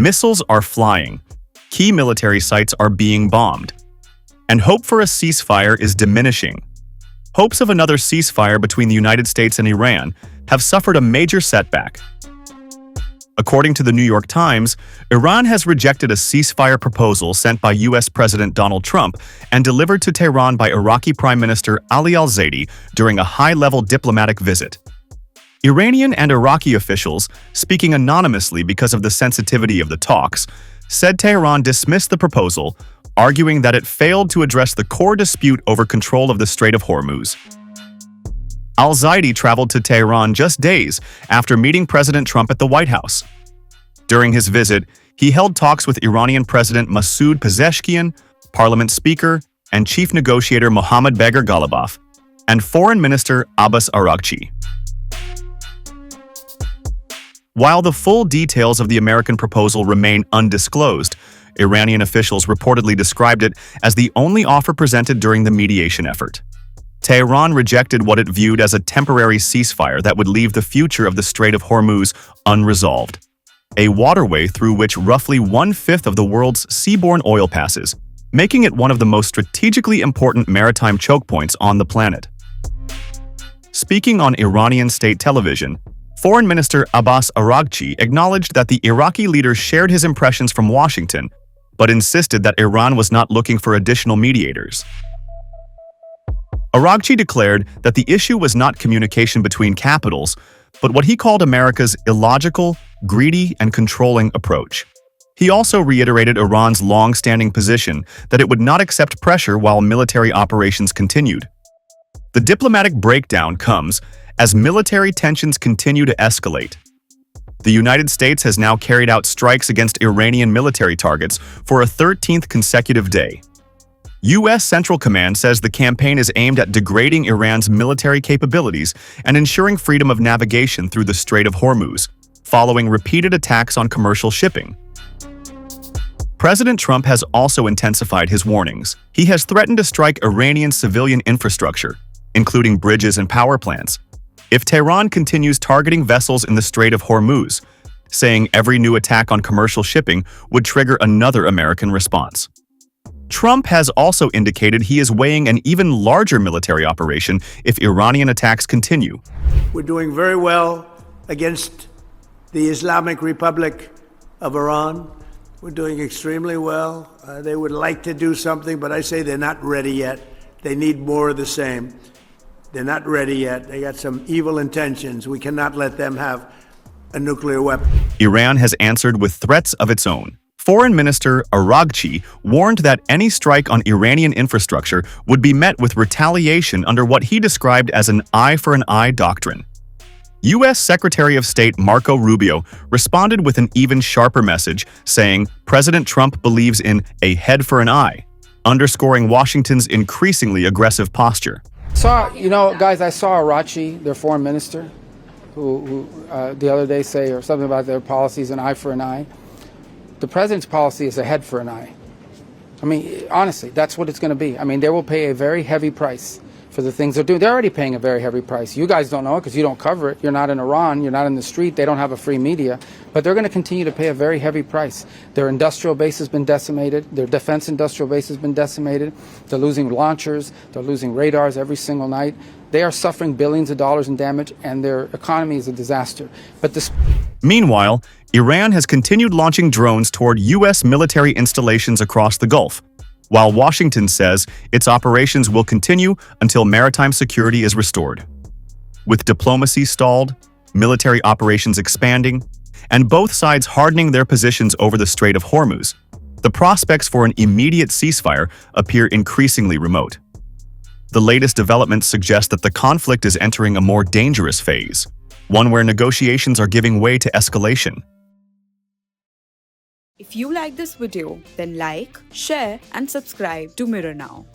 Missiles are flying. Key military sites are being bombed. And hope for a ceasefire is diminishing. Hopes of another ceasefire between the United States and Iran have suffered a major setback. According to the New York Times, Iran has rejected a ceasefire proposal sent by U.S. President Donald Trump and delivered to Tehran by Iraqi Prime Minister Ali al-Zaidi during a high-level diplomatic visit. Iranian and Iraqi officials, speaking anonymously because of the sensitivity of the talks, said Tehran dismissed the proposal, arguing that it failed to address the core dispute over control of the Strait of Hormuz. Al-Zaidi traveled to Tehran just days after meeting President Trump at the White House. During his visit, he held talks with Iranian President Masoud Pezeshkian, Parliament Speaker and Chief Negotiator Mohammad Bagher Ghalibaf, and Foreign Minister Abbas Araghchi. While the full details of the American proposal remain undisclosed, Iranian officials reportedly described it as the only offer presented during the mediation effort. Tehran rejected what it viewed as a temporary ceasefire that would leave the future of the Strait of Hormuz unresolved, a waterway through which roughly one-fifth of the world's seaborne oil passes, making it one of the most strategically important maritime choke points on the planet. Speaking on Iranian state television, Foreign Minister Abbas Araghchi acknowledged that the Iraqi leader shared his impressions from Washington, but insisted that Iran was not looking for additional mediators. Araghchi declared that the issue was not communication between capitals, but what he called America's illogical, greedy, and controlling approach. He also reiterated Iran's long-standing position that it would not accept pressure while military operations continued. The diplomatic breakdown comes as military tensions continue to escalate. The United States has now carried out strikes against Iranian military targets for a 13th consecutive day. U.S. Central Command says the campaign is aimed at degrading Iran's military capabilities and ensuring freedom of navigation through the Strait of Hormuz, following repeated attacks on commercial shipping. President Trump has also intensified his warnings. He has threatened to strike Iranian civilian infrastructure, including bridges and power plants, if Tehran continues targeting vessels in the Strait of Hormuz, saying every new attack on commercial shipping would trigger another American response. Trump has also indicated he is weighing an even larger military operation if Iranian attacks continue. We're doing very well against the Islamic Republic of Iran. We're doing extremely well. They would like to do something, but I say they're not ready yet. They need more of the same. They're not ready yet. They got some evil intentions. We cannot let them have a nuclear weapon. Iran has answered with threats of its own. Foreign Minister Araghchi warned that any strike on Iranian infrastructure would be met with retaliation under what he described as an eye-for-an-eye doctrine. U.S. Secretary of State Marco Rubio responded with an even sharper message, saying President Trump believes in a head for an eye, underscoring Washington's increasingly aggressive posture. Guys, I saw Araghchi, their foreign minister, who the other day say or something about their policies, an eye for an eye. The president's policy is a head for an eye. I mean, honestly, that's what it's going to be. I mean, they will pay a very heavy price for the things they're doing. They're already paying a very heavy price. You guys don't know it because you don't cover it. You're not in Iran. You're not in the street. They don't have a free media. But they're going to continue to pay a very heavy price. Their industrial base has been decimated. Their defense industrial base has been decimated. They're losing launchers. They're losing radars every single night. They are suffering billions of dollars in damage, and their economy is a disaster. Meanwhile, Iran has continued launching drones toward U.S. military installations across the Gulf, while Washington says its operations will continue until maritime security is restored. With diplomacy stalled, military operations expanding, and both sides hardening their positions over the Strait of Hormuz, the prospects for an immediate ceasefire appear increasingly remote. The latest developments suggest that the conflict is entering a more dangerous phase, one where negotiations are giving way to escalation. If you like this video, then like, share and subscribe to Mirror Now.